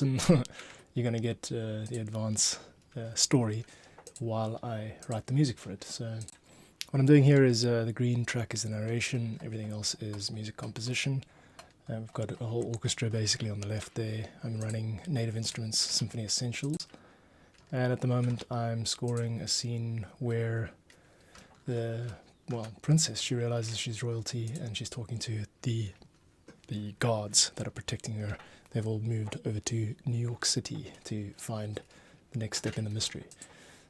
you're going to get the advance story while I write the music for it. So what I'm doing here is the green track is the narration, everything else is music composition. We've got a whole orchestra basically on the left there. I'm running Native Instruments Symphony Essentials, and at the moment I'm scoring a scene where the princess, she realizes she's royalty and she's talking to the guards that are protecting her. They've all moved over to New York City to find the next step in the mystery.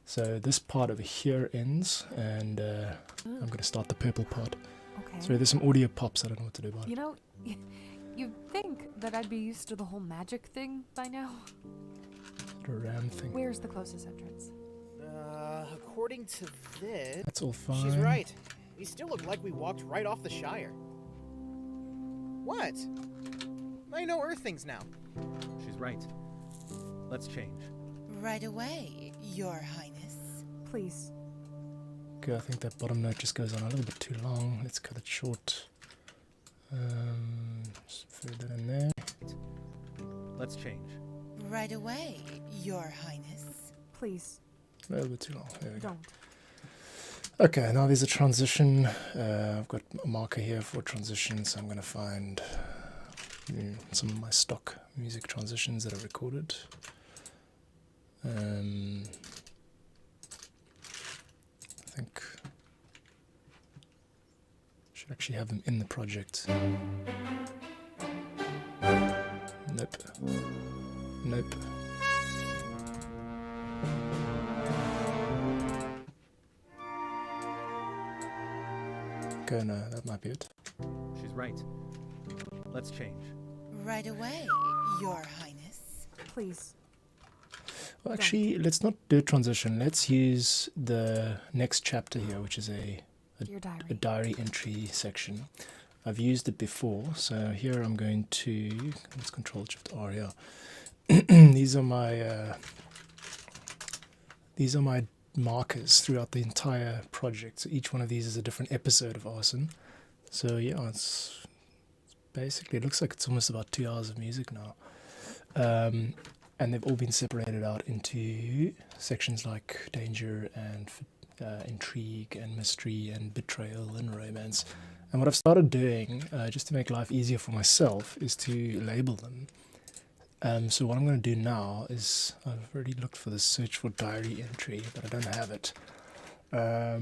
So this part over here ends, and I'm going to start the purple part. Okay. So there's some audio pops I don't know what to do about it. You know, you'd think that I'd be used to the whole magic thing by now. The ram thing. Where's the closest entrance? According to this... That's all fine. She's right. We still look like we walked right off the Shire. What? I know Earth things now. She's right. Let's change. Right away, Your Highness. Please. Okay, I think that bottom note just goes on a little bit too long. Let's cut it short. Just throw that in there. Let's change. Right away, Your Highness. Please. A little bit too long. There we go. Don't. Okay, now there's a transition. I've got a marker here for transition, so I'm going to find some of my stock music transitions that are recorded. I think I should actually have them in the project. Nope. Nope. Okay, no, that might be it. She's right. Let's change. Right away, Your Highness. Please. Well, actually, let's not do a transition. Let's use the next chapter here, which is a Your diary. diary entry section. I've used it before, so here I'm going to, let's Control Shift R here. These are my markers throughout the entire project. So each one of these is a different episode of Arsen. So yeah, it's basically, it looks like it's almost about 2 hours of music now. And they've all been separated out into sections like danger and intrigue and mystery and betrayal and romance. And what I've started doing, just to make life easier for myself, is to label them. So what I'm going to do now is, I've already looked for the search for diary entry, but I don't have it. I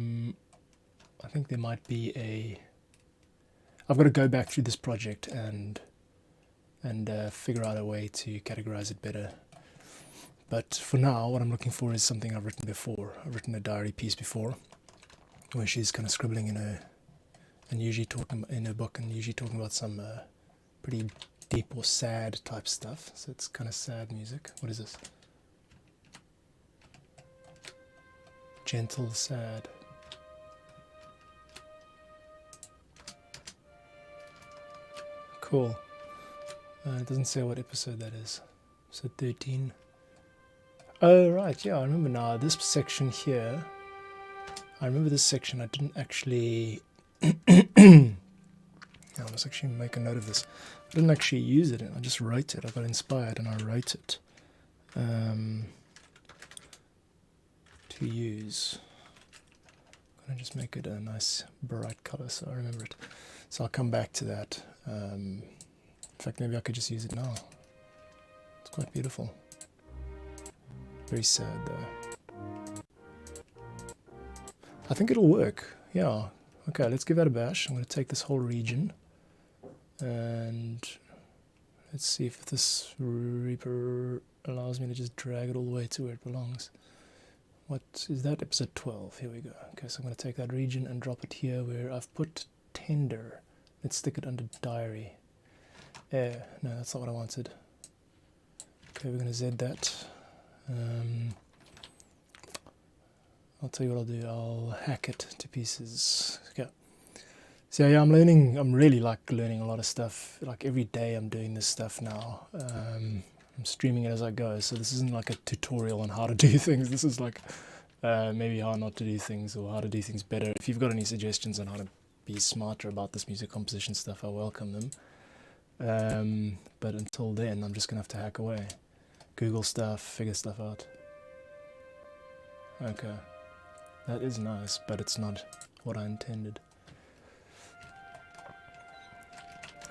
think there might be I've got to go back through this project and figure out a way to categorize it better. But for now, what I'm looking for is something I've written before. I've written a diary piece before, where she's kind of scribbling and usually talking in her book, and usually talking about some pretty deep or sad type stuff. So it's kind of sad music. What is this? Gentle, sad. Cool. It doesn't say what episode that is. So 13. Oh, right, yeah, I remember now. This section here, I remember this section. I didn't actually... I must actually make a note of this. I didn't actually use it. I just wrote it. I got inspired and I wrote it to use. I'm going to just make it a nice bright color so I remember it. So I'll come back to that. In fact, maybe I could just use it now. It's quite beautiful. Very sad though. I think it'll work. Yeah. Okay, let's give that a bash. I'm going to take this whole region and let's see if this Reaper allows me to just drag it all the way to where it belongs. What is that? Episode 12. Here we go. Okay, so I'm going to take that region and drop it here where I've put tender. Let's stick it under diary. No, that's not what I wanted. Okay, we're going to Z that. I'll tell you what I'll do. I'll hack it to pieces. Okay. So yeah, I'm really learning a lot of stuff. Like every day I'm doing this stuff now. I'm streaming it as I go. So this isn't like a tutorial on how to do things. This is like maybe how not to do things or how to do things better. If you've got any suggestions on how to be smarter about this music composition stuff, I welcome them. But until then, I'm just going to have to hack away. Google stuff, figure stuff out. Okay. That is nice, but it's not what I intended.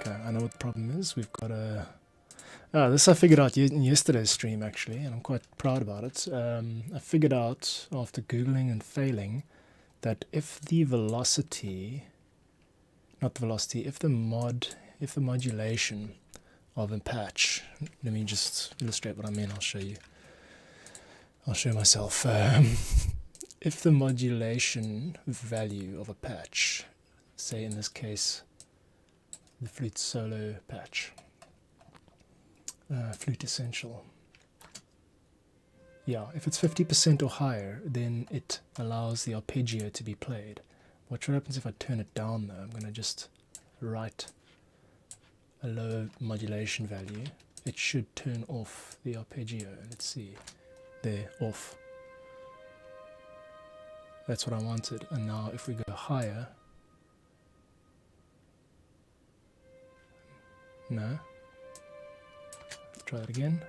Okay, I know what the problem is. We've got a... this I figured out in yesterday's stream, actually, and I'm quite proud about it. I figured out, after Googling and failing, that if the velocity... Not the velocity, if the modulation of a patch... Let me just illustrate what I mean, I'll show you. I'll show myself. If the modulation value of a patch, say in this case, the flute solo patch, flute essential. Yeah, if it's 50% or higher, then it allows the arpeggio to be played. What happens if I turn it down though? I'm going to just write a low modulation value. It should turn off the arpeggio. Let's see. There, off. That's what I wanted. And now if we go higher, no. Try that again.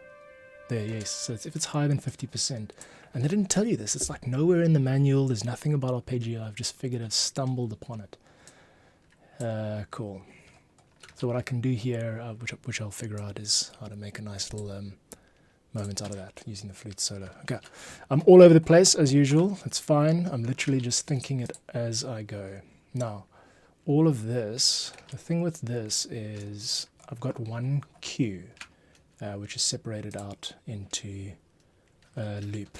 There, yes. So if it's higher than 50%, and they didn't tell you this, it's like nowhere in the manual, there's nothing about arpeggio, I've just figured I've stumbled upon it. Cool. So what I can do here, which I'll figure out, is how to make a nice little moment out of that using the flute solo. Okay, I'm all over the place as usual, it's fine, I'm literally just thinking it as I go. Now, all of this, the thing with this is I've got one cue, which is separated out into a loop.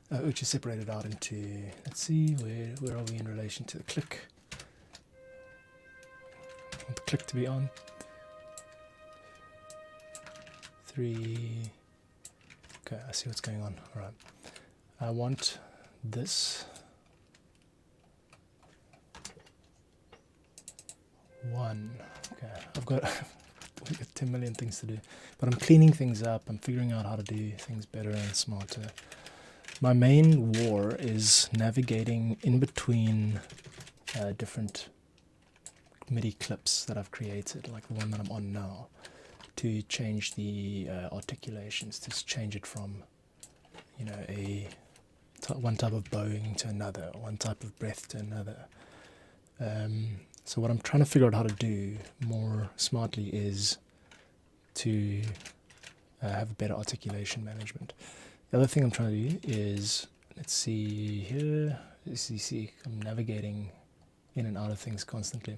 Which is separated out into, let's see, where are we in relation to the click? I want the click to be on. 3. Okay, I see what's going on. Alright. I want this 1. Okay, I've got 10 million things to do, but I'm cleaning things up, I'm figuring out how to do things better and smarter. My main war is navigating in between different MIDI clips that I've created, like the one that I'm on now, to change the articulations, to change it from, you know, one type of bowing to another, one type of breath to another. So what I'm trying to figure out how to do more smartly is to have a better articulation management. The other thing I'm trying to do is, let's see here, see, I'm navigating in and out of things constantly.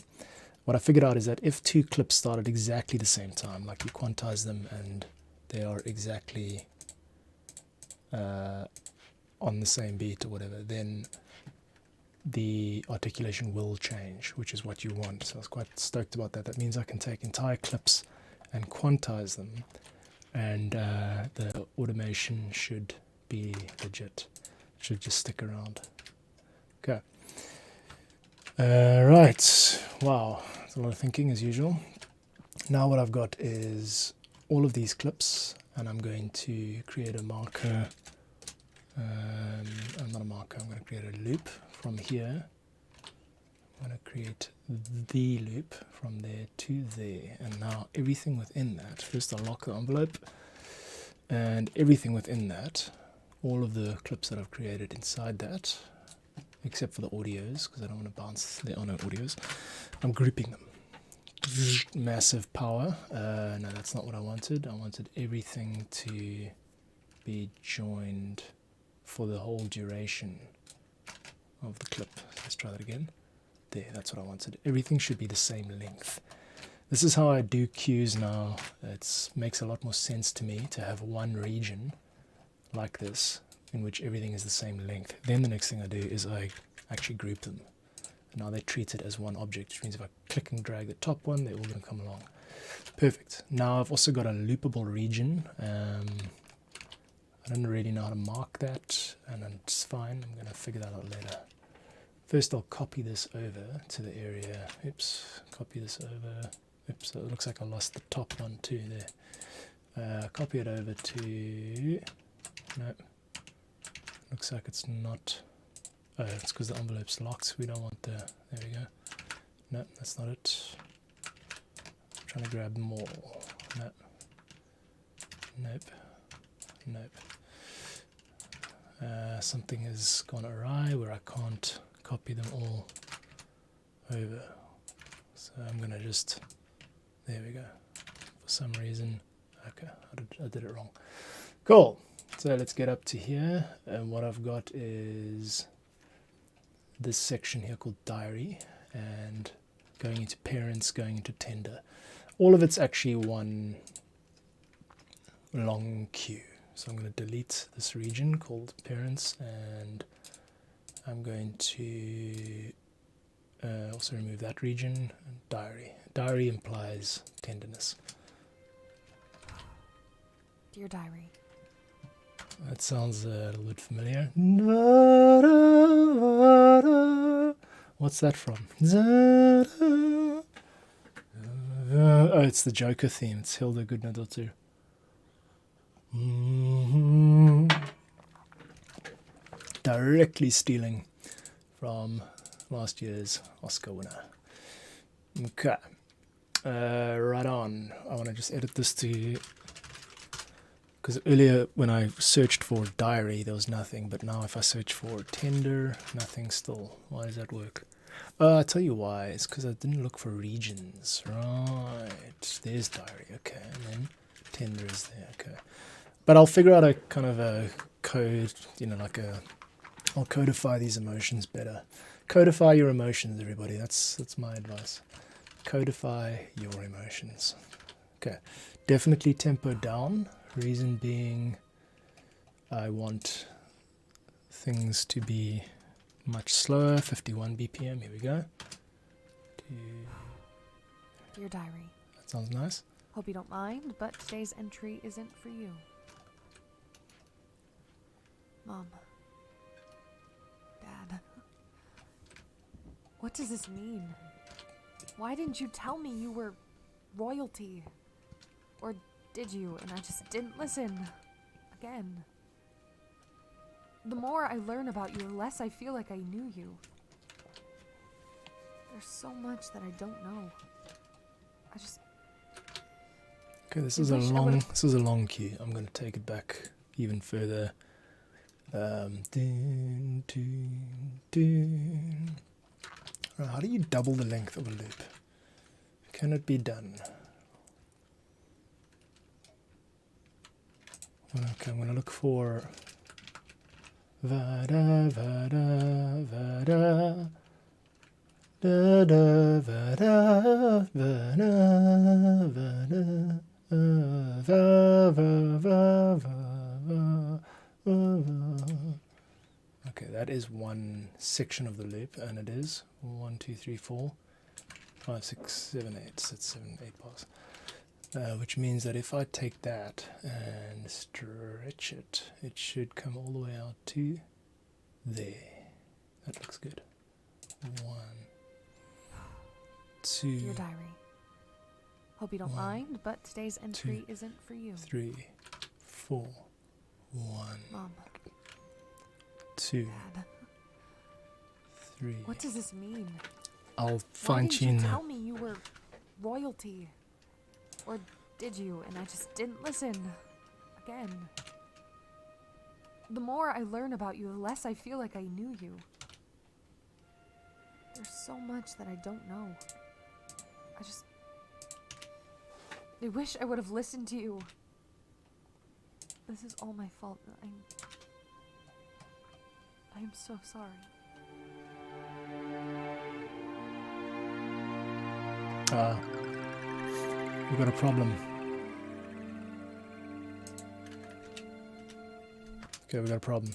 What I figured out is that if two clips start at exactly the same time, like you quantize them and they are exactly on the same beat or whatever, then the articulation will change, which is what you want. So I was quite stoked about that. That means I can take entire clips and quantize them, and the automation should be legit. It should just stick around. Okay. Right. Wow. That's a lot of thinking as usual. Now what I've got is all of these clips, and I'm going to create a marker. Not a marker, I'm going to create a loop from here. I'm going to create the loop from there to there, and now everything within that, first I'll lock the envelope, and everything within that, all of the clips that I've created inside that, except for the audios, because I don't want to bounce, there are no audios, I'm grouping them. Massive power. No, that's not what I wanted. I wanted everything to be joined for the whole duration of the clip. Let's try that again. There, that's what I wanted. Everything should be the same length. This is how I do cues now. It makes a lot more sense to me to have one region like this in which everything is the same length. Then the next thing I do is I actually group them. And now they're treated as one object, which means if I click and drag the top one, they're all going to come along. Perfect. Now I've also got a loopable region. I don't really know how to mark that, and it's fine. I'm going to figure that out later. First I'll copy this over to the area. Oops, copy this over. Oops, so it looks like I lost the top one too there. Copy it over to... No. Looks like it's not... Oh, it's because the envelope's locked. We don't want the... There we go. No, that's not it. I'm trying to grab more. No. Nope. Nope. Something has gone awry where I can't copy them all over. So I'm gonna just, there we go. For some reason, okay, I did it wrong. Cool. So let's get up to here, and what I've got is this section here called diary, and going into parents, going into tender. All of it's actually one long queue. So I'm going to delete this region called parents, and I'm going to also remove that region. Diary. Diary implies tenderness. Dear diary. That sounds a little bit familiar. What's that from? Oh, it's the Joker theme. It's Hilda Goodnadotter. Directly stealing from last year's Oscar winner. Okay. Right on. I want to just edit this to... Because earlier when I searched for diary, there was nothing. But now if I search for tender, nothing still. Why does that work? I'll tell you why. It's because I didn't look for regions. Right. There's diary. Okay. And then tender is there. Okay. But I'll figure out a kind of a code, you know, like a... I'll codify these emotions better. Codify your emotions, everybody. That's my advice. Codify your emotions. Okay. Definitely tempo down. Reason being, I want things to be much slower. 51 BPM. Here we go. Dear diary. That sounds nice. Hope you don't mind, but today's entry isn't for you. Mom. Dad. What does this mean? Why didn't you tell me you were royalty? Or did you, and I just didn't listen? Again. The more I learn about you, the less I feel like I knew you. There's so much that I don't know. I just... Okay, this is a long cue. I'm going to take it back even further. Dun, dun, dun. Right, how do you double the length of a loop? Can it be done? Okay, I'm going to look for Vada, Vada, Vada, da, da, Vada, Vada, Vada, va, va, va, va, va. Okay, that is one section of the loop, and it is 1, 2, 3, 4, 5, 6, 7, 8. So it's 7, 8 bars. Which means that if I take that and stretch it, it should come all the way out to there. That looks good. 1, 2, Dear diary. Hope you don't mind, but today's entry isn't for you. 3, 4, 1, Mom. 2, Dad. 3. What does this mean? I'll Why fine didn't you tune tell me you were royalty? Or did you, and I just didn't listen? Again. The more I learn about you, the less I feel like I knew you. There's so much that I don't know. I wish I would have listened to you. This is all my fault. I'm so sorry. We've got a problem. Okay, we've got a problem.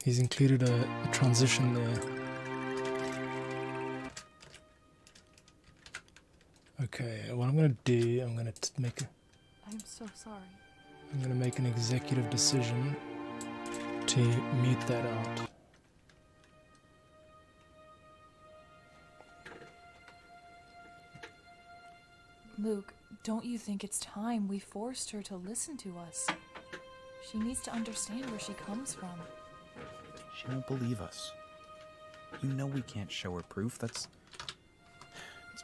He's included a transition there. Okay, what I'm going to do, I'm going to make a... I'm so sorry. I'm going to make an executive decision to mute that out. Luke, don't you think it's time we forced her to listen to us? She needs to understand where she comes from. She won't believe us. You know we can't show her proof. That's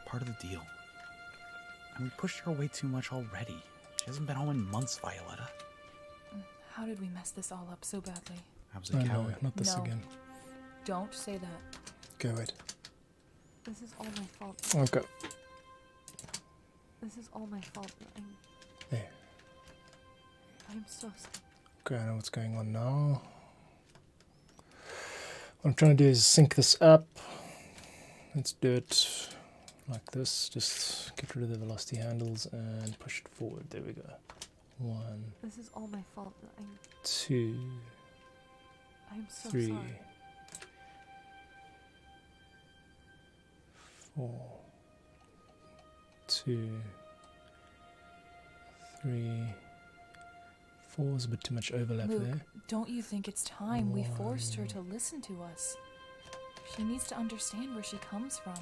part of the deal. And we pushed her away too much already. She hasn't been home in months, Violetta. How did we mess this all up so badly? I was a Oh no, coward. not this No. again. Don't say that. Go wait. This is all my fault. Okay. This is all my fault. There. I'm so sorry. Okay, I know what's going on now. What I'm trying to do is sync this up. Let's do it like this. Just get rid of the velocity handles and push it forward. There we go. 1, This is all my fault. 2, I'm so 3, sorry. 4, 2, 3, 4 is a bit too much overlap Luke, there. don't you think it's time we forced her to listen to us? She needs to understand where she comes from.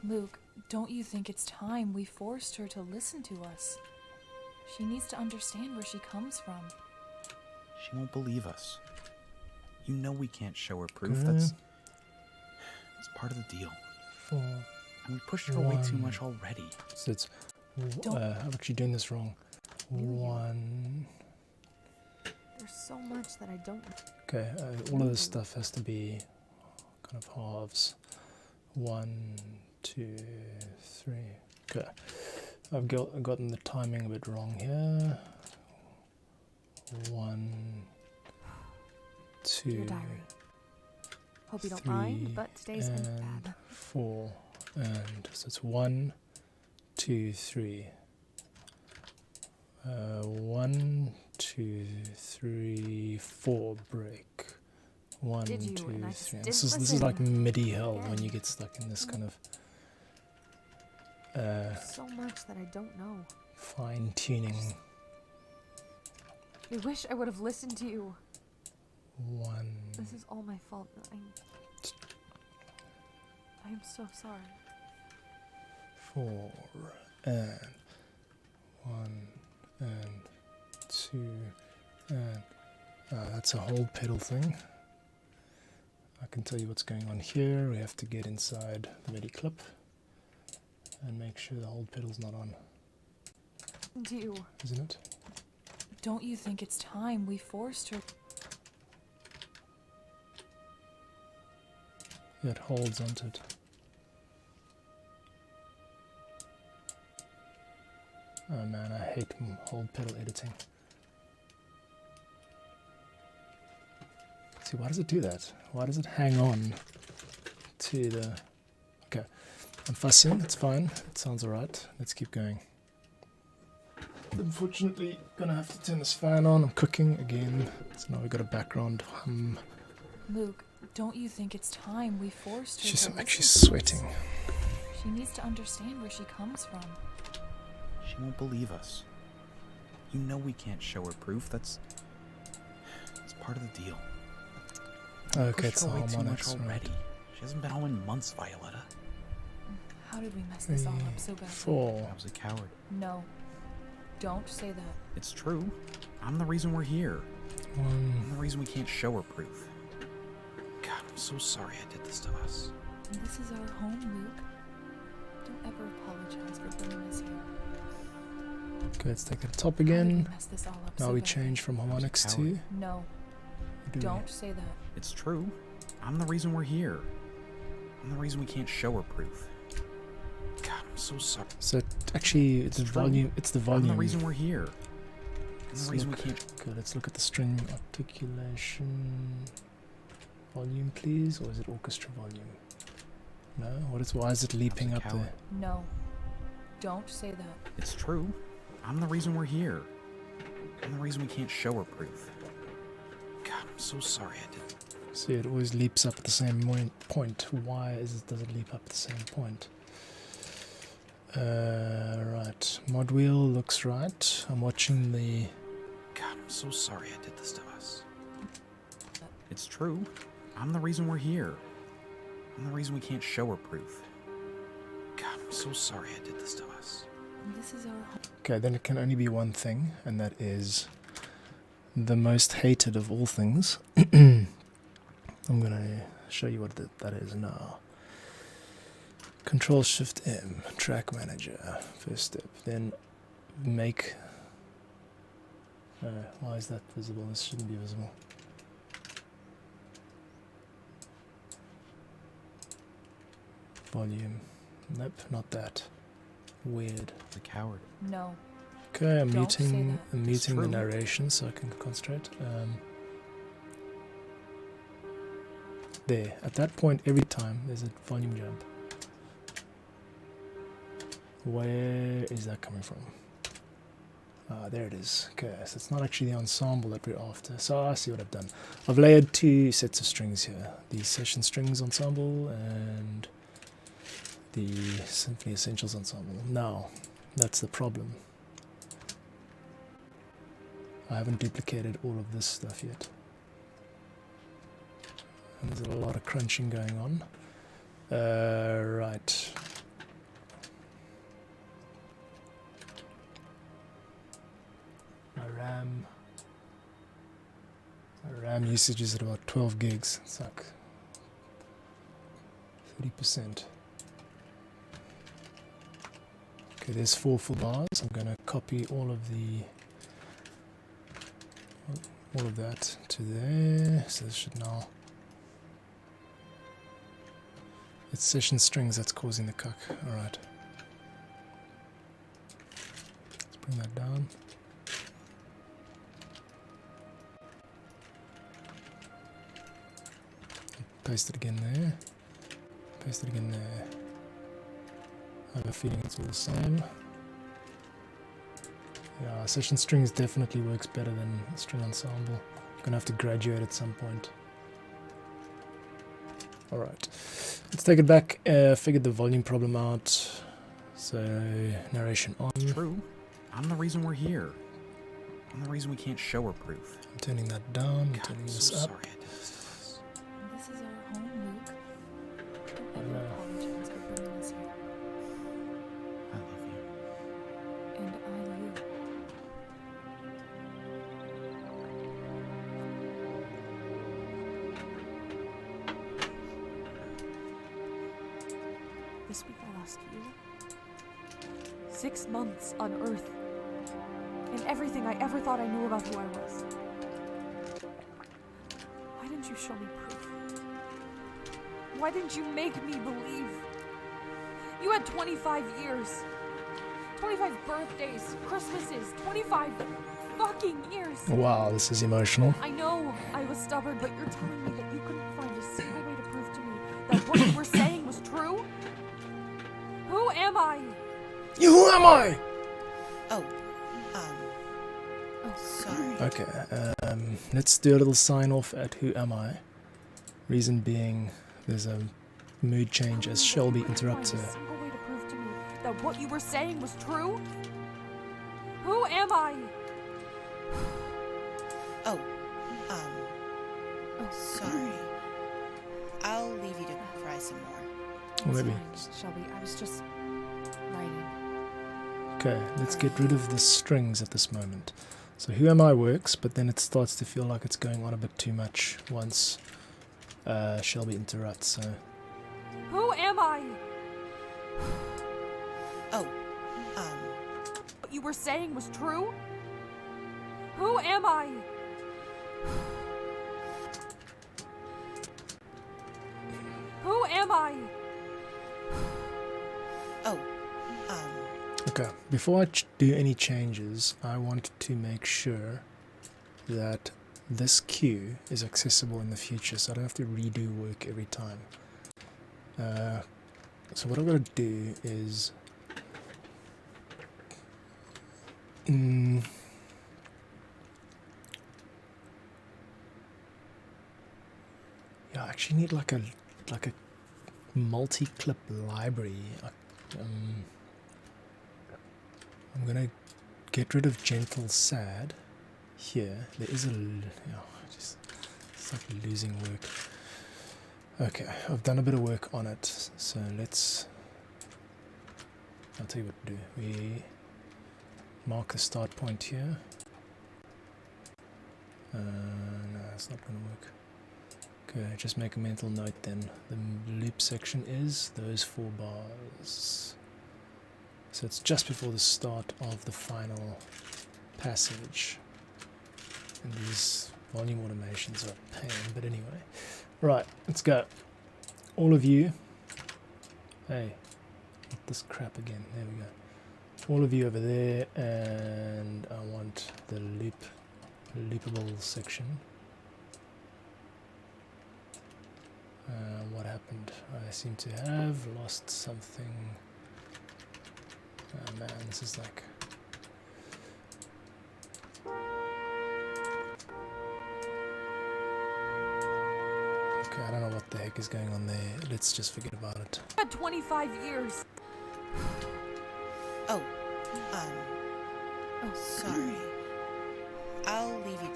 Luke, don't you think it's time we forced her to listen to us? She needs to understand where she comes from. She won't believe us. You know we can't show her proof. Okay. That's part of the deal. 4. And we pushed her away too 1. much already. So it's. Don't- I'm actually doing this wrong. Knew you. 1. There's so much that I don't. Okay, all of this stuff has to be kind of halves. 1, 2, 3. Okay, I've gotten the timing a bit wrong here. 1, 2, Dear diary. Hope you don't 3, mind, but today's been and bad. 4, and so it's 1, 2, 3. 1, 2, 3, 4 break. 1, Did you? 2, And I just 3. didn't This is listen. like MIDI hell when Again. you get stuck in this kind of There's so much that I don't know. fine tuning. I wish I would have listened to you. 1, This is all my fault. I'm so sorry. 4, and 1, and 2, and that's a hold pedal thing. I can tell you what's going on here. We have to get inside the MIDI clip and make sure the hold pedal's not on, To you. isn't it? Don't you think it's time we forced her? Yeah, it holds onto it. Oh man, I hate hold pedal editing. See, why does it do that? Why does it hang on to the... Okay, I'm fussing, it's fine, it sounds alright. Let's keep going. Unfortunately, gonna have to turn this fan on. I'm cooking again, so now we've got a background hum. Luke, don't you think it's time we forced her Jeez, to I'm actually listen to us? sweating. She needs to understand where she comes from. She won't believe us. You know we can't show her proof. That's part of the deal. Okay, Pushed it's her the away too harmonics, much right. already. She hasn't been home in months, Violetta. How did we mess this all 3, up so badly? 4. I was a coward. No. Don't say that. It's true. I'm the reason we're here. 1. I'm the reason we can't show her proof. God, I'm so sorry I did this to us. This is our home, Luke. Don't ever apologize for bringing us here. Okay, let's take the top How did again. we mess this all up Now so we badly? change from harmonics to... coward. No. do we? Don't say that. It's true. I'm the reason we're here. I'm the reason we can't show her proof. God, I'm so sorry. So actually, It's the true. volume. It's the I'm volume. the reason we're here. I'm Let's the reason we look- can't. Okay, let's look at the string articulation volume, please, or is it orchestra volume? No. What is? Why is it leaping up coward. there? No. Don't say that. It's true. I'm the reason we're here. I'm the reason we can't show her proof. God, I'm so sorry I did. See, it always leaps up at the same point. Why does it leap up at the same point? Right. Mod wheel looks right. I'm watching the. God, I'm so sorry I did this to us. It's true. I'm the reason we're here. I'm the reason we can't show her proof. God, I'm so sorry I did this to us. This is our home. Okay, then it can only be one thing, and that is the most hated of all things. I'm gonna show you what that is now. Control Shift M, Track Manager, first step. Then make. Why is that visible? This shouldn't be visible. Volume. Nope, not that. Weird. The coward. No. Okay, I'm Don't say muting. that. I'm It's muting the true. narration so I can concentrate. There. At that point, every time there's a volume jump. Where is that coming from? Ah, there it is. Okay, so it's not actually the ensemble that we're after. So I see what I've done. I've layered two sets of strings here. The Session Strings Ensemble and the Symphony Essentials Ensemble. Now, that's the problem. I haven't duplicated all of this stuff yet. And there's a lot of crunching going on. Right. My RAM usage is at about 12 gigs. It's like 30%. Okay, there's 4 full bars. I'm going to copy all of that to there. So this should now. It's session strings that's causing the cuck. Alright. Let's bring that down. Paste it again there. Paste it again there. I have a feeling it's all the same. Yeah, session strings definitely works better than string ensemble. Gonna have to graduate at some point. Alright, let's take it back. Figured the volume problem out. So, narration on. True. I'm the reason we're here. I'm the reason we can't show her proof. I'm turning that down, God, turning I'm this so up. sorry I did this to us. This is our home, Luke. Don't I know. ever apologize for bringing us here. I love you. And I you. This week I lost you. 6 months on Earth. And everything I ever thought I knew about who I was. Why didn't you show me proof? Why didn't you make me believe? You had 25 years. 25 birthdays, Christmases, 25 fucking years. Wow, this is emotional. I know I was stubborn, but you're telling me that you couldn't find a single way to prove to me that what you were saying was true? Who am I? Who am I? Oh, sorry. Okay, let's do a little sign off at Who Am I? Reason being, there's a mood change as Shelby interrupts her. Find a single way to prove to me that what you were saying was true? Who am I? Oh, sorry. I'll leave you to cry some more. Or maybe. It's fine, Shelby, I was just writing. Okay, let's get rid of the strings at this moment. So Who Am I works, but then it starts to feel like it's going on a bit too much once Shelby interrupts. So Who am I? Oh, What you were saying was true? Who am I? Who am I? oh, okay, before I do any changes, I want to make sure that this cue is accessible in the future, so I don't have to redo work every time. So what I'm going to do is yeah, I actually need like a multi-clip library. I'm gonna get rid of Gentle Sad here. There is a just it's like losing work. Okay, I've done a bit of work on it, so I'll tell you what to do. We mark the start point here. No, it's not going to work. Okay, just make a mental note then. The loop section is those 4 bars. So it's just before the start of the final passage. And these volume automations are a pain, but anyway. Right, let's go. All of you. Hey, not this crap again. There we go. All of you over there, and I want the loopable section. What happened? I seem to have lost something. Oh man, this is like... Okay, I don't know what the heck is going on there. Let's just forget about it. Had 25 years. Oh, sorry. I'll leave you.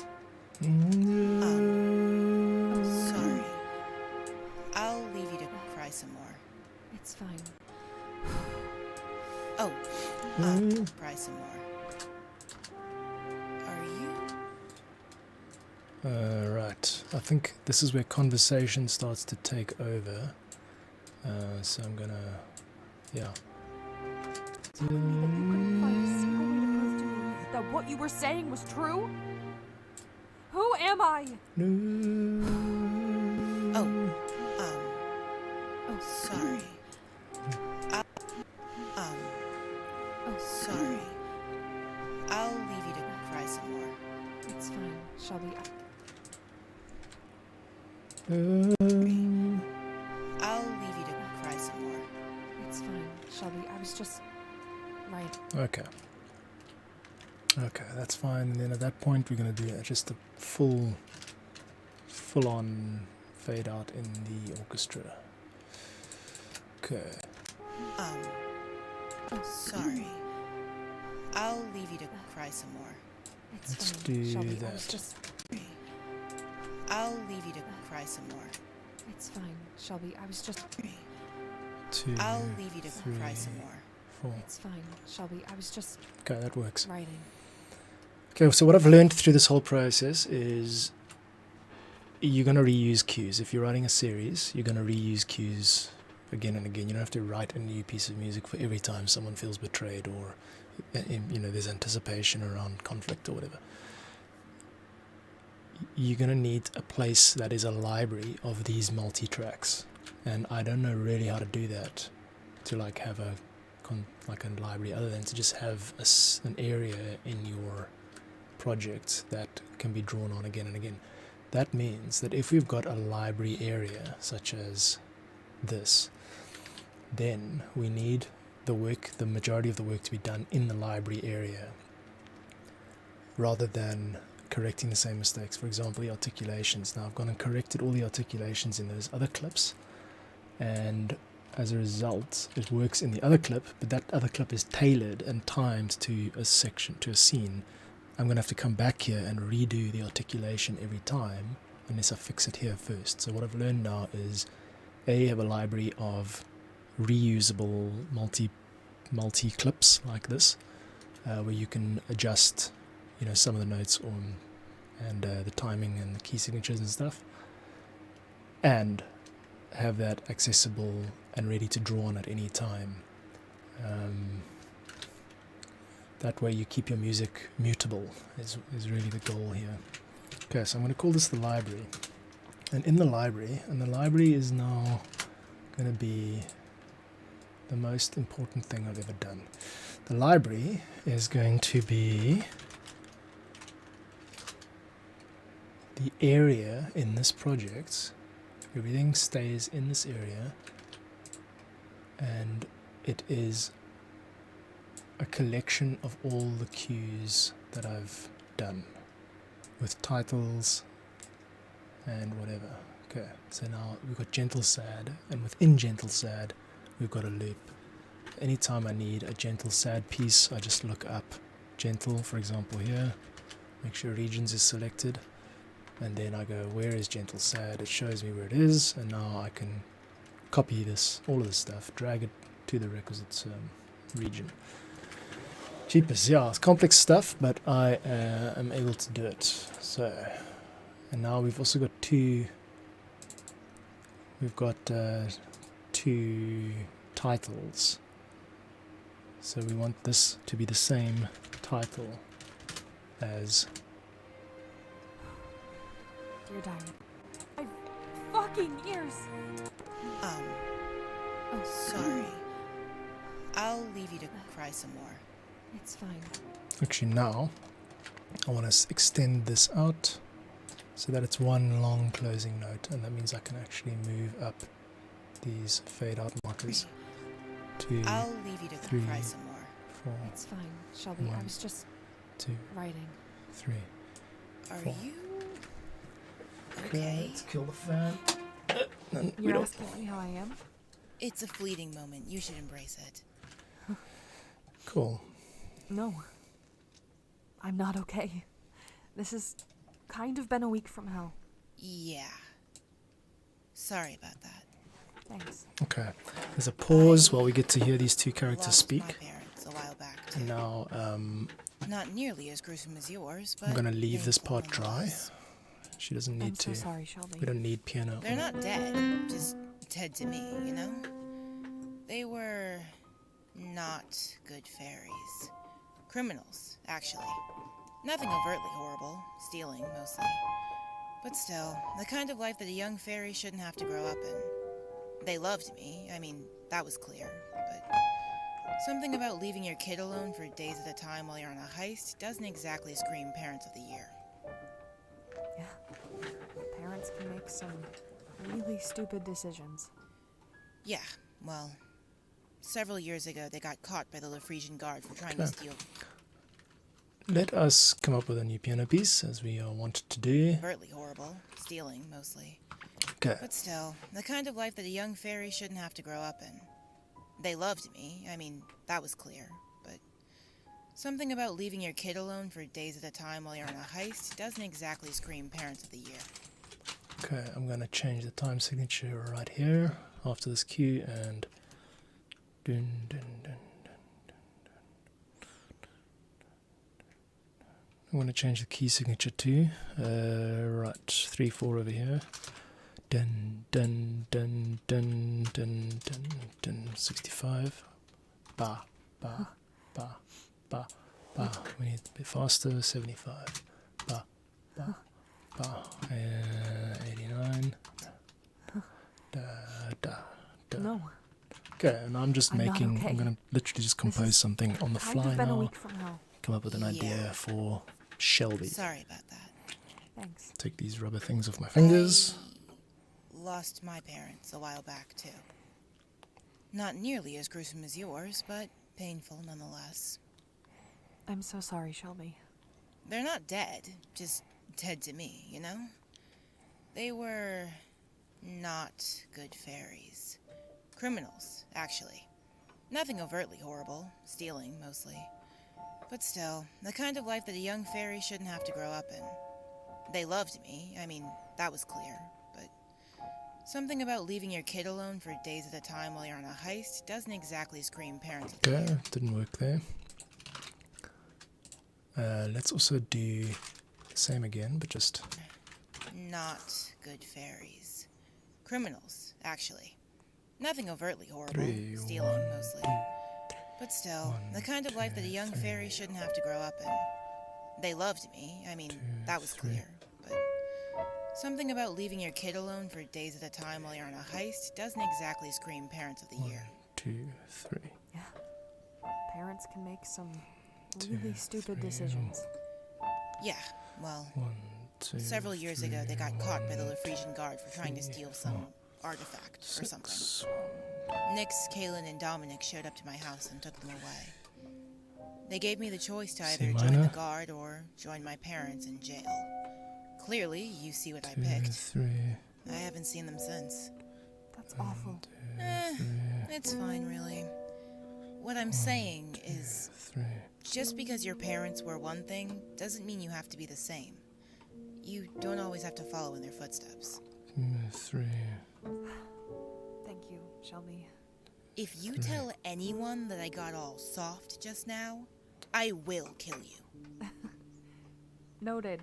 Sorry. I'll leave you to cry some more. It's fine. Oh, cry some more. Are you? Right. I think this is where conversation starts to take over. So I'm gonna... Yeah. Tell me that you couldn't find a single way to prove to me that what you were saying was true? Who am I? No. Sorry. Sorry. I'll leave you to cry some more. It's fine, Shelby. I'll leave you to cry some more. It's fine, Shelby. I was just... Right. Okay. Okay, that's fine. And then at that point we're going to do just a full-on fade out in the orchestra. Okay. Sorry. I'll leave you to cry some more. It's Let's fine, do Shelby. I that. was just... I'll leave you to cry some more. It's fine, Shelby. I was just... 2, I'll leave you to 3, cry some more. 4. It's fine, Shelby. I was just Okay, that works. writing. Okay, so what I've learned through this whole process is you're going to reuse cues. If you're writing a series, you're going to reuse cues again and again. You don't have to write a new piece of music for every time someone feels betrayed or there's anticipation around conflict or whatever. You're going to need a place that is a library of these multi-tracks, and I don't know really how to do that, to like have a library other than to just have an area in your project that can be drawn on again and again. That means that if we've got a library area such as this, then we need the majority of the work to be done in the library area rather than correcting the same mistakes. For example, the articulations. Now I've gone and corrected all the articulations in those other clips, and as a result it works in the other clip, but that other clip is tailored and timed to a section, to a scene. I'm going to have to come back here and redo the articulation every time unless I fix it here first. So what I've learned now is have a library of reusable multi clips like this, where you can adjust some of the notes and the timing and the key signatures and stuff, and have that accessible and ready to draw on at any time. That way you keep your music mutable is really the goal here. Okay, so I'm going to call this the library, and in the library, and the library is now going to be the most important thing I've ever done. The library is going to be the area in this project. Everything stays in this area, and it is a collection of all the cues that I've done with titles and whatever. Okay, so now we've got gentle sad, and within gentle sad we've got a loop. Anytime I need a gentle sad piece, I just look up gentle, for example here, make sure regions is selected, and then I go, where is gentle sad? It shows me where it is, and now I can copy all of this stuff, drag it to the requisite region. Jeepers, yeah, it's complex stuff, but I am able to do it. So, and now we've also got two titles. So we want this to be the same title as... Dear diary. My fucking ears! Sorry. I'll leave you to cry some more. It's fine. Actually, now I want to extend this out so that it's one long closing note, and that means I can actually move up these fade out markers to I'll leave you to 3, cry some more. 4, It's fine, Shelby. I One. was just 2, writing. 3. Are Four. you Okay, okay? let's kill the fan. And we You're don't... asking me how I am? It's a fleeting moment. You should embrace it. Cool. No. I'm not okay. This has kind of been a week from hell. Yeah. Sorry about that. Thanks. Okay. There's a pause while we get to hear these two characters Lost speak. my parents a while back And too. now Not nearly as gruesome as yours, but I'm going to leave this painful part dry. nonetheless. She doesn't I'm need so to. sorry, Shelby. We don't need piano. They're not dead, just dead to me, you know? They were not good fairies. Criminals, actually. Nothing overtly horrible, stealing mostly. But still, the kind of life that a young fairy shouldn't have to grow up in. They loved me, I mean, that was clear, but something about leaving your kid alone for days at a time while you're on a heist doesn't exactly scream Parents of the Year. Yeah. Parents can make some really stupid decisions. Yeah, well, several years ago they got caught by the Lafresian guard for trying to Okay. steal Let us come up with a new piano piece, as we are wanted to do. overtly horrible, stealing mostly. Okay. But still, the kind of life that a young fairy shouldn't have to grow up in. They loved me, I mean, that was clear, but something about leaving your kid alone for days at a time while you're on a heist doesn't exactly scream Parents of the Year. Okay, I'm going to change the time signature right here after this cue and... Dun, dun, dun, dun, dun, dun. I'm going to change the key signature too. Right, 3, 4 over here. Dun, dun, dun, dun, dun, dun, dun, 65. Ba, ba, ba, ba, ba. We need a bit faster, 75. Ba, ba, ba. 89. Da, da, da. No. Okay, and I'm just I'm not making, okay. I'm going to literally just This compose is something on the Kind fly of been a now. week from hell. Come up with an idea Yeah. for Shelby. Sorry about that. Thanks. Take these rubber things off my fingers. I lost my parents a while back, too. Not nearly as gruesome as yours, but painful nonetheless. I'm so sorry, Shelby. They're not dead, just dead to me, you know? They were not good fairies. Criminals, actually. Nothing overtly horrible, stealing mostly. But still, the kind of life that a young fairy shouldn't have to grow up in. They loved me, I mean, that was clear, but something about leaving your kid alone for days at a time while you're on a heist doesn't exactly scream Parents of the Okay, Year. didn't work there. Let's also do the same again, but just... Not good fairies. Criminals, actually. Nothing overtly horrible, 3, stealing 1, mostly. 2, But still, 1, the kind of life that a 2, young 3. fairy shouldn't have to grow up in. They loved me, I mean, 2, that was 3. clear, but something about leaving your kid alone for days at a time while you're on a heist doesn't exactly scream Parents of the 1, Year. 2, 3. Yeah. Parents can make some 2, really stupid 3, decisions. Yeah, well, 1, 2, several years ago they got 3, caught by the 1, Lafresian guard for trying to 3, steal some 4, artifact or something. 6. Nix, Kaylin, and Dominic showed up to my house and took them away. They gave me the choice to C either join minor. the guard or join my parents in jail. Clearly, you see what I 2, picked. 3. I haven't seen them since. That's awful. It's fine, really. What I'm saying is, 3. just because your parents were one thing doesn't mean you have to be the same. You don't always have to follow in their footsteps. 2, 3. Thank you, Shelby. If you tell anyone that I got all soft just now, I will kill you. Noted.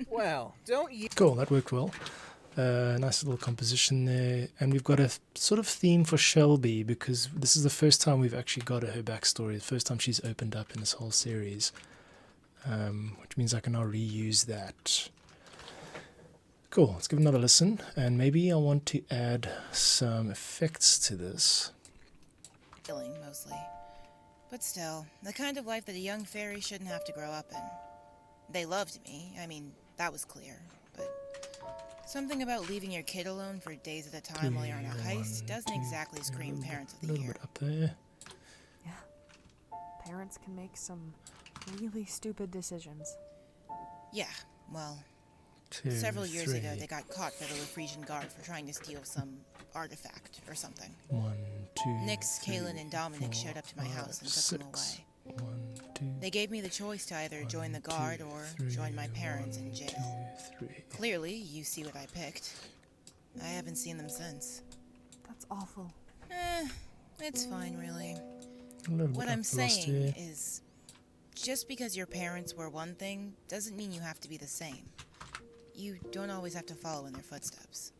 Well, don't you... Cool, that worked well. Nice little composition there. And we've got a sort of theme for Shelby, because this is the first time we've actually got her backstory, the first time she's opened up in this whole series. Which means I can now reuse that. Cool, let's give it another listen. And maybe I want to add some effects to this. Killing, mostly. But still, the kind of life that a young fairy shouldn't have to grow up in. They loved me, I mean, that was clear. But something about leaving your kid alone for days at a time while you're on a heist doesn't exactly scream Parents of A the little Year. bit up there. Yeah. Parents can make some really stupid decisions. Yeah, well, 2, several years 3. ago they got caught by the Frisian Guard for trying to steal some artifact or something. 1, 2. Nix, 3, Kaylin, and Dominic 4, showed up to my 5, house and took them 6. away. 1, 2. They gave me the choice to either join the guard or join my parents in jail. 2, 3. Clearly, you see what I picked. I haven't seen them since. That's awful. It's fine, really. A little bit What up I'm the last saying here. is, just because your parents were one thing doesn't mean you have to be the same. You don't always have to follow in their footsteps.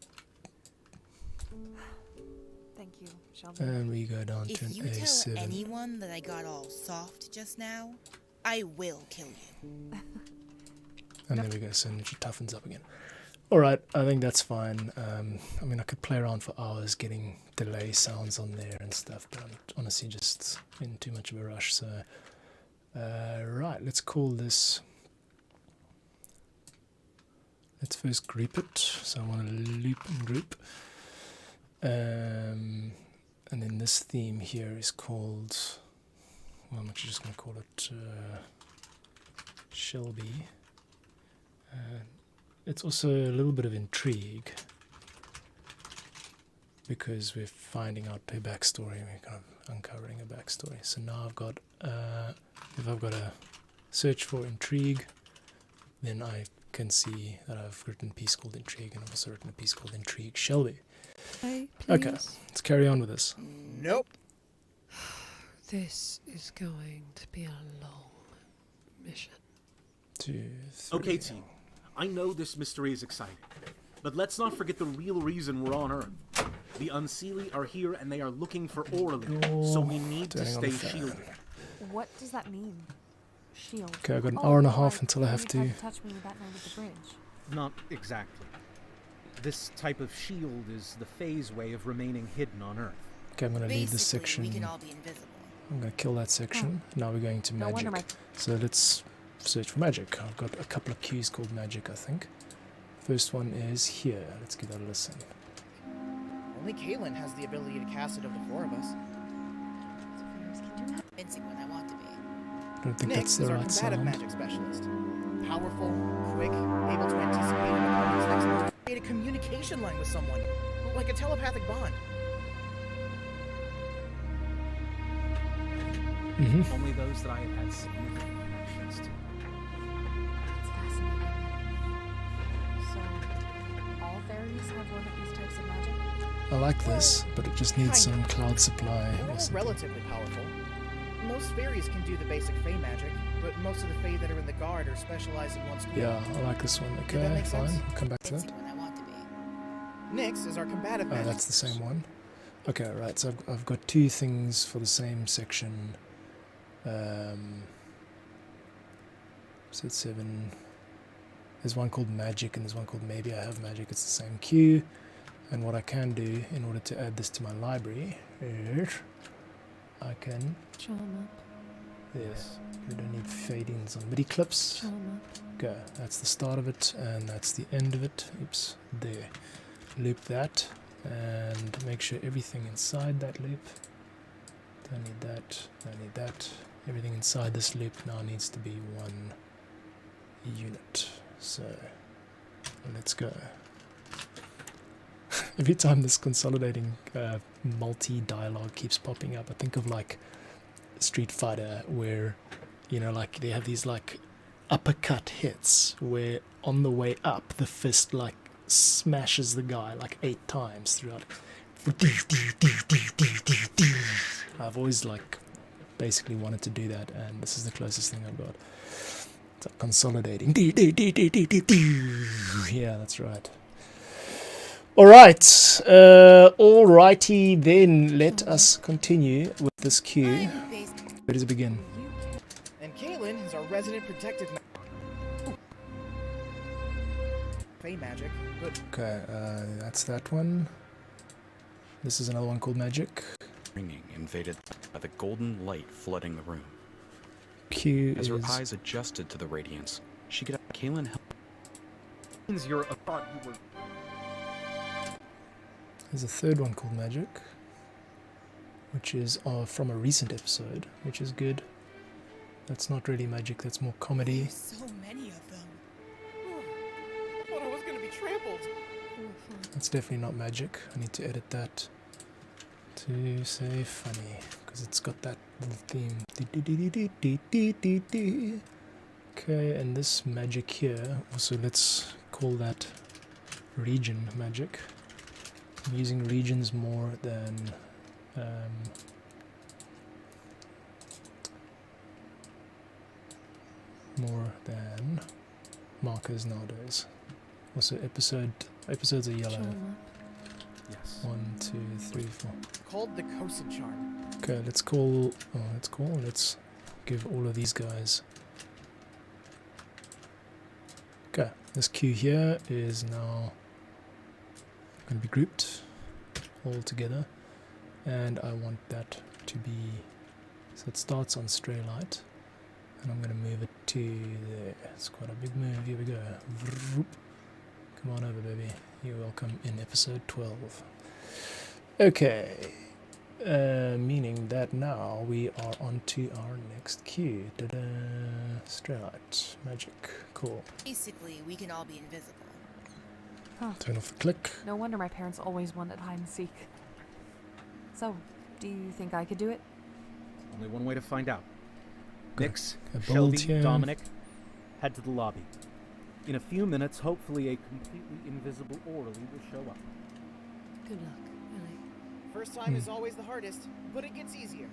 Thank you, Shelby. And we go down to If an you tell A7. anyone that I got all soft just now, I will kill you. And there we go, so she toughens up again. Alright, I think that's fine. I mean, I could play around for hours getting delay sounds on there and stuff, but I'm honestly just in too much of a rush. So, right, let's call this... Let's first group it. So I want to loop and group. And then this theme here is called... Well, I'm actually just going to call it Shelby. It's also a little bit of intrigue because we're finding out her backstory and we're kind of uncovering her backstory. So now I've got, if I've got a search for intrigue, then I can see that I've written a piece called Intrigue, and I've also written a piece called Intrigue Shelby. Hey, Okay, please. let's carry on with this. Nope. This is going to be a long mission. 2, 3. Okay, team. I know this mystery is exciting, but let's not forget the real reason we're on Earth. The Unseelie are here and they are looking for Orly, so we need to Turning on the stay fan. shielded. What does that mean? Shield. Okay, I've got an Oh, hour and a half like until I when have you to... tried touch me that night at the bridge. Not exactly. This type of shield is the phase way of remaining hidden on Earth. Okay, I'm going to leave this Basically, section. we can all be invisible. I'm going to kill that section. Now we're going to No wonder magic. my- So let's search for magic. I've got a couple of keys called magic, I think. First one is here. Let's give that a listen. Only Kaylin has the ability to cast it of the 4 of us. Convincing when I want to be. I don't think Nyx that's the is our right combative sound. magic specialist. Powerful, quick, able to anticipate an opponent's next move. Create a communication line with someone, like a telepathic bond. Mm-hmm. Only those that I have had significant connections to. That's fascinating. So, all fairies have one of these types of magic? I like this, but it just needs some cloud supply They're or all something. relatively powerful. Most fairies can do the basic Fey magic, but most of the Fey that are in the guard are specialized in one school. Yeah, I like this one. that Okay, make fine. sense? I'll come back to that. Convincing when I want to be. Nyx is our combative Oh, magic. that's the same one. Okay, right. So I've got two things for the same section. So it's 7. There's one called magic and there's one called maybe I have magic. It's the same cue. And what I can do in order to add this to my library is I can. Charm Yes. We don't need fade-ins on MIDI clips. Charm Go. That's the start of it and that's the end of it. Oops. There. Loop that and make sure everything inside that loop. Don't need that. Don't need that. Everything inside this loop now needs to be one unit. So let's go. Every time this consolidating multi-dialogue keeps popping up, I think of like Street Fighter, where you know, like they have these like uppercut hits where on the way up the fist like smashes the guy like 8 times throughout. I've always like basically wanted to do that, and this is the closest thing I've got. It's like consolidating. Yeah, that's right. Alright, alrighty then, let us continue with this cue. I'm based. Where does it begin? And Kaylin is our resident protective Fey magic. Good. Okay, that's that one. This is another one called Magic. Ringing invaded by the golden light flooding the room. Q As her is... eyes adjusted to the radiance, she could have Kaylin help. Means you're a thought you were. There's a third one called Magic, which is from a recent episode, which is good. That's not really magic, that's more comedy. There's so many of them. I thought I was gonna be trampled. That's definitely not magic. I need to edit that to say funny, because it's got that little theme. Okay, and this magic here, also let's call that region magic. I'm using regions more than markers nowadays. Also, episodes are yellow. Yes. 1, 2, 3, 4. Called the Kosen charm. Okay, let's give all of these guys. Okay, this queue here is now going to be grouped all together, and I want that to be, so it starts on stray light, and I'm going to move it to there. It's quite a big move. Here we go. Vroom. Come on over, baby. You're welcome in episode 12. Okay, meaning that now we are on to our next cue. Ta-da! Stray light. Magic. Cool. Basically, we can all be invisible. Turn off the click. No wonder my parents always wanted hide and seek. So, do you think I could do it? Only one way to find out. Okay. Nix, A bolt Shelby, here. Dominic, head to the lobby. In a few minutes, hopefully a completely invisible orderly will show up. Good luck, Ellie. First time is always the hardest, but it gets easier.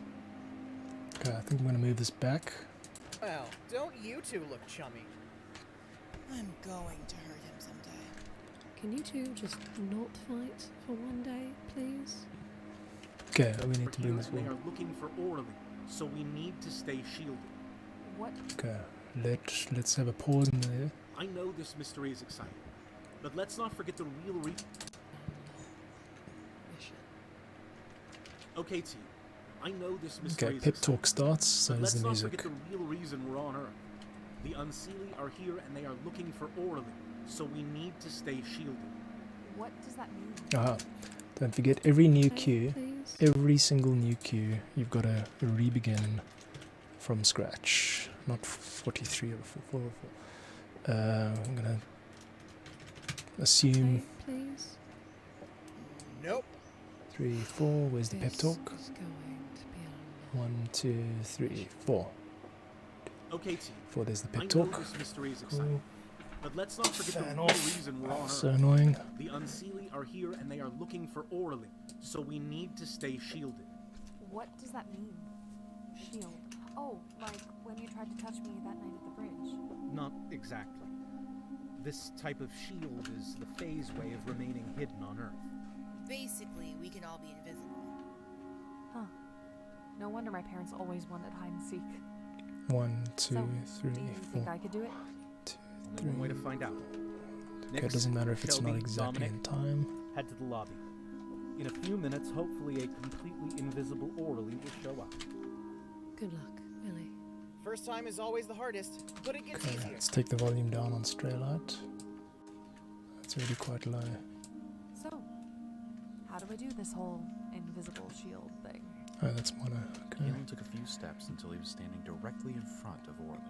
Okay, I think I'm going to move this back. Well, don't you two look chummy? I'm going to hurt him someday. Can you two just not fight for one day, please? Okay, we need We're to bring here this and they one. are looking for orderly, so we need to stay shielded. What? Okay, let's have a pause in there. I know this mystery is exciting, but let's not forget the real reason. Mission. Okay, team. I know this mystery Okay, is pep exciting, talk starts, so but there's let's the not music. forget the real reason we're on Earth. The Unseelie are here and they are looking for orderly, so we need to stay shielded. What does that mean? Aha. Don't forget, every new Okay, queue, please. every single new queue, you've got to re-begin from scratch. Not 43 or 4. I'm going to assume Okay, please. Nope. 3, 4. Where's the pep This talk? is going to be a long 1, 2, 3, 4. Okay, team. 4, there's the I pep know talk. this mystery is Cool. exciting, but let's not forget the Fan real off. reason we're on Earth. So annoying. The Unseelie are here and they are looking for orderly, so we need to stay shielded. What does that mean? Shield. Oh, like when you tried to touch me that night at the bridge. Not exactly. This type of shield is the phase way of remaining hidden on Earth. Basically, we can all be invisible. Huh. No wonder my parents always wanted hide and seek. 1, 2, So, 3, do you 4. think I could do it? 2, Only one way to 3. find out. Okay, it Nix, doesn't matter if it's Shelby, not exactly Dominic, in time. head to the lobby. In a few minutes, hopefully a completely invisible orderly will show up. Good luck, Ellie. First time is always the hardest, but it gets Okay, easier. let's take the volume down on stray light. That's already quite low. So, how do I do this whole invisible shield thing? Oh, that's mono. Okay. Kaylin took a few steps until he was standing directly in front of Orly.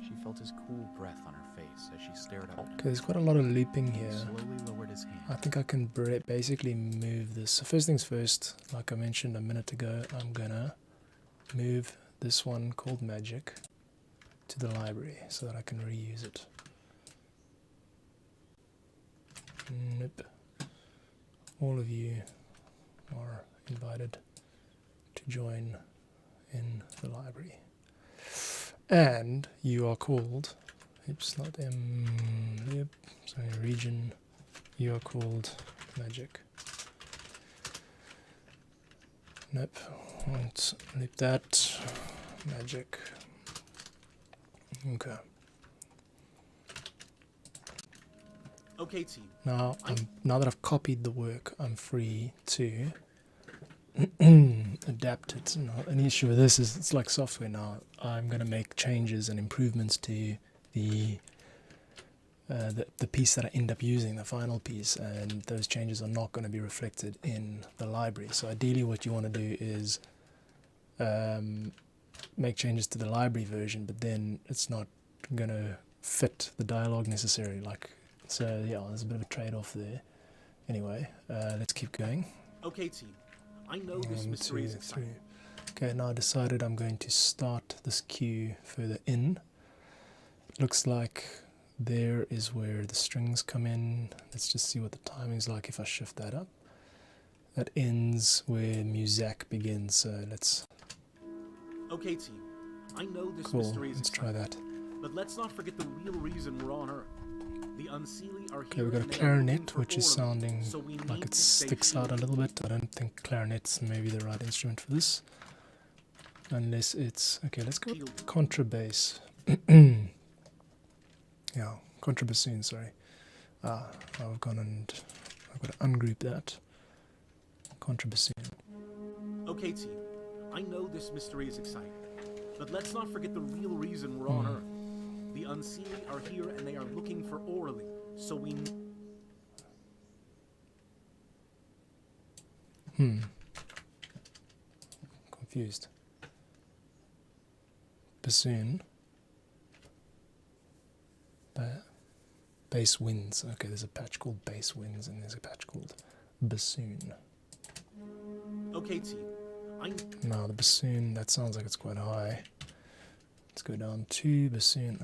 She felt his cool breath on her face as she stared up. Okay, there's quite a lot of looping He here. slowly lowered his hand. I think I can basically move this. So first things first, like I mentioned a minute ago, I'm gonna move this one called Magic to the library so that I can reuse it. Nope. All of you are invited to join in the library. And you are called, oops, not yep, sorry, region, you are called magic. Nope, won't leave that, magic. Okay. Okay, team. Now, now that I've copied the work, I'm free to adapt it. Now, an issue with this is it's like software now. I'm going to make changes and improvements to the piece that I end up using, the final piece, and those changes are not going to be reflected in the library. So ideally what you want to do is make changes to the library version, but then it's not going to fit the dialogue necessarily. So yeah, there's a bit of a trade-off there. Anyway, let's keep going. Okay, team. I know this mystery is exciting. Okay, now I decided I'm going to start this cue further in. Looks like there is where the strings come in. Let's just see what the timing's like if I shift that up. That ends where music begins, so let's... Okay, team. I know this Cool, mystery is let's exciting. try that. But let's not forget the real reason we're on Earth. The Unseelie are Okay, here we've got a and they are clarinet, looking for which is order, sounding so we like need it to stay sticks out a shielded. little bit. I don't think clarinet's maybe the right instrument for this. Unless it's... Okay, let's go with Shielded. contrabass. Yeah, contrabassoon, sorry. I've got to ungroup that. Contrabassoon. Okay, team. I know this mystery is exciting. But let's not forget the real reason we're on Earth. The Unseelie are here and they are looking for Orally, so we... Confused. Bassoon. Bass winds. Okay, there's a patch called bass winds and there's a patch called bassoon. Okay, team. Now the bassoon, that sounds like it's quite high. Let's go down to bassoon.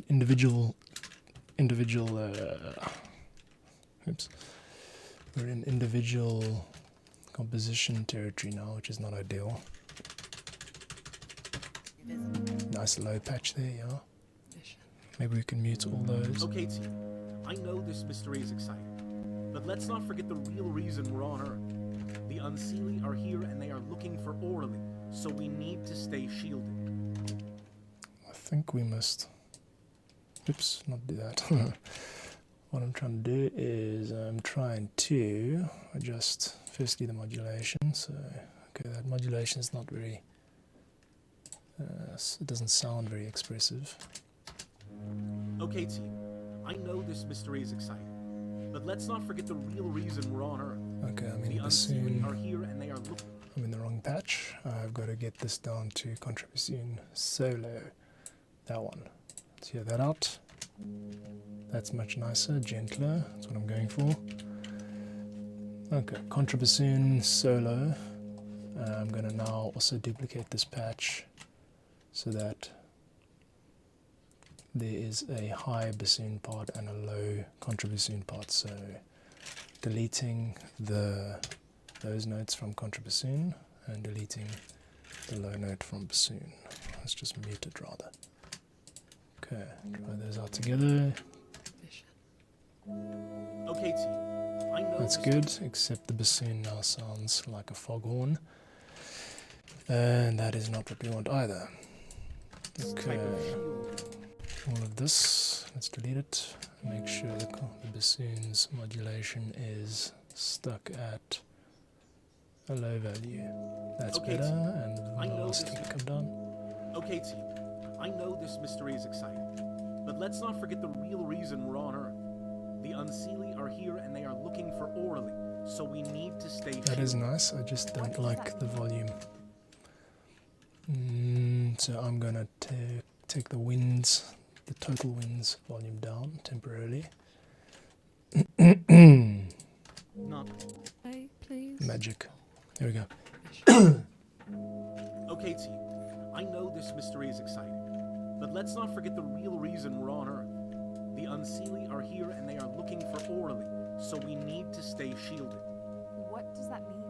Individual. Oops. We're in individual composition territory now, which is not ideal. Nice low patch there, yeah. Maybe we can mute all those. Okay, team. I know this mystery is exciting. But let's not forget the real reason we're on Earth. The Unseelie are here and they are looking for Orally, so we need to stay shielded. I think we must... Oops, not do that. What I'm trying to do is I'm trying to adjust firstly the modulation. So, okay, that modulation is not very... it doesn't sound very expressive. Okay, team. I know this mystery is exciting. But let's not forget the real reason we're on Earth. Okay, I'm The in Unseelie bassoon. are here and they are looking... I'm in the wrong patch. I've got to get this down to contrabassoon solo. That one. Let's hear that out. That's much nicer, gentler. That's what I'm going for. Okay, contrabassoon solo. I'm going to now also duplicate this patch so that there is a high bassoon part and a low contrabassoon part. So deleting those notes from contrabassoon and deleting the low note from bassoon. Let's just mute it rather. Okay, try those out together. Okay, team. I know That's this- good, except the bassoon now sounds like a foghorn. And that is not what we want either. Okay, type of shield. all of this, let's delete it. Make sure the bassoon's modulation is stuck at a low value. That's Okay, better, team. and the I know velocity this- can come down. Okay, team. I know this mystery is exciting. But let's not forget the real reason we're on Earth. The Unseelie are here and they are looking for Orally, so we need to stay That is shielded. nice, I just don't does like that the volume. So I'm gonna take the winds, the total winds volume down temporarily. Not... Hey, please. Magic. There we go. Okay, team. I know this mystery is exciting. But let's not forget the real reason we're on Earth. The Unseelie are here and they are looking for Orally, so we need to stay shielded. What does that mean?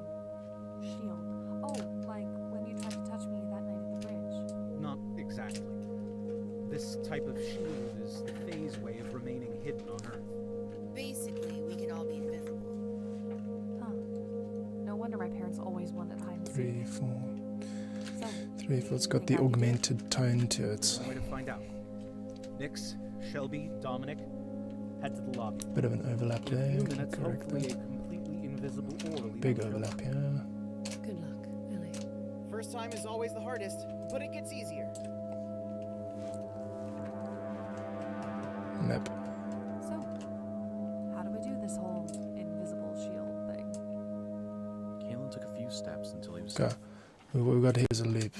Shield. Oh, like when you tried to touch me that night This type of shield is the phase way of remaining hidden on Earth. Basically, we can all be invisible. Huh. No wonder my parents always wanted hide and seek. 3, 4. So, 3, 4. It's got think the I could do it? augmented tone to it. One way to find out. Nix, Shelby, Dominic, head to the lobby. Bit of an overlap In a there. few minutes, Correct hopefully a that. completely invisible orderly. Big will show overlap up. here. Good luck, Ellie. First time is always the hardest, but it gets easier. Nope. So, how do we do this whole invisible shield thing? Kalen took a few steps until he was. Okay. What we've got here is a loop.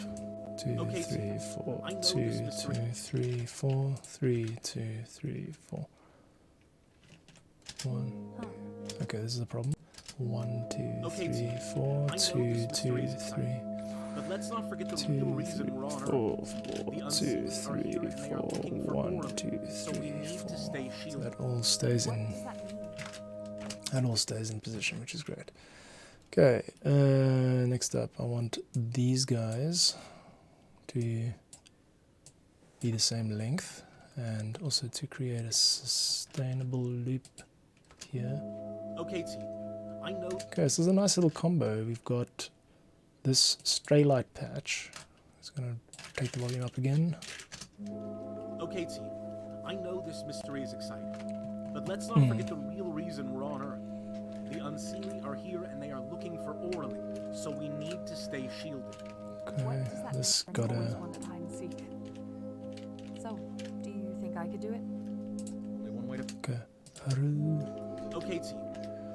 2, Okay, 3, team. 4. I know 2, this 2, mystery. 3, 4. 3, 2, 3, 4. 1. Huh. Okay, this is the problem. 1, 2, Okay, 3, team. 4. I know 2, this 2, mystery is 3. exciting. But let's not forget the 2, real 3, reason we're on Earth. 4, The 4, 2, Unseen are 3, here and they are 4, looking for 1, more. 2, So we 3, need to 4. stay So shielded. that all stays What in. does that mean? That all stays in position, which is great. Okay, next up, I want these guys to be the same length and also to create a sustainable loop here. Okay, team. I know. Okay, so there's a nice little combo. We've got this stray light patch. It's going to take the volume up again. Okay, team. I know this mystery is exciting. But let's not forget the real reason we're on Earth. The Unseelie are here and they are looking for Orally, so we need to stay shielded. What Okay, does that this mean? Parents always got a... wanted hide and seek. So, do you think I could do it? Only one way to. Okay. Okay, team.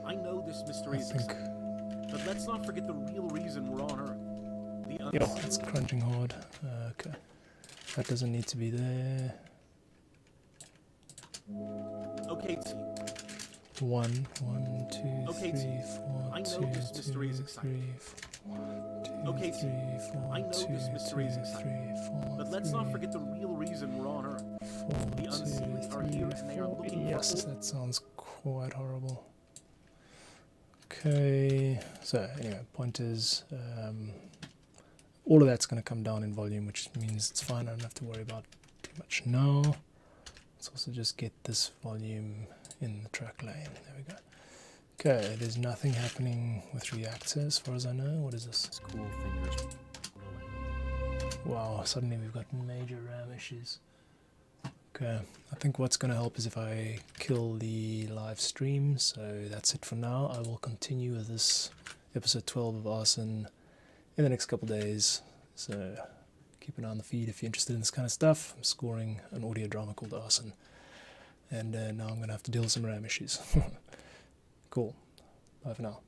I know this mystery I is think... exciting. But let's not forget the real reason we're on Earth. The Yeah, it's Unseelie. crunching hard. Okay. That doesn't need to be there. Okay, team. 1, 1, 2, Okay, 3, team. 4, I know 2, this mystery 2, is 3, exciting. 4, 1, 2, Okay, 3, team. 4, I know 2, this mystery is 2, exciting. 3, 4, But let's 3, not forget the real reason we're on Earth. 4, The 2, Unseelie are 3, here and they are 4. looking Yes, for. that sounds quite horrible. Okay, so anyway, point is, all of that's going to come down in volume, which means it's fine. I don't have to worry about too much now. Let's also just get this volume in the track lane. There we go. Okay, there's nothing happening with reactor as far as I know. What is this? His cool fingers. Wow, suddenly we've got major RAM issues. Okay, I think what's going to help is if I kill the live stream. So that's it for now. I will continue with this episode 12 of Arsen in the next couple days. So keep an eye on the feed if you're interested in this kind of stuff. I'm scoring an audio drama called Arsen. And now I'm going to have to deal with some RAM issues. Cool. Bye for now.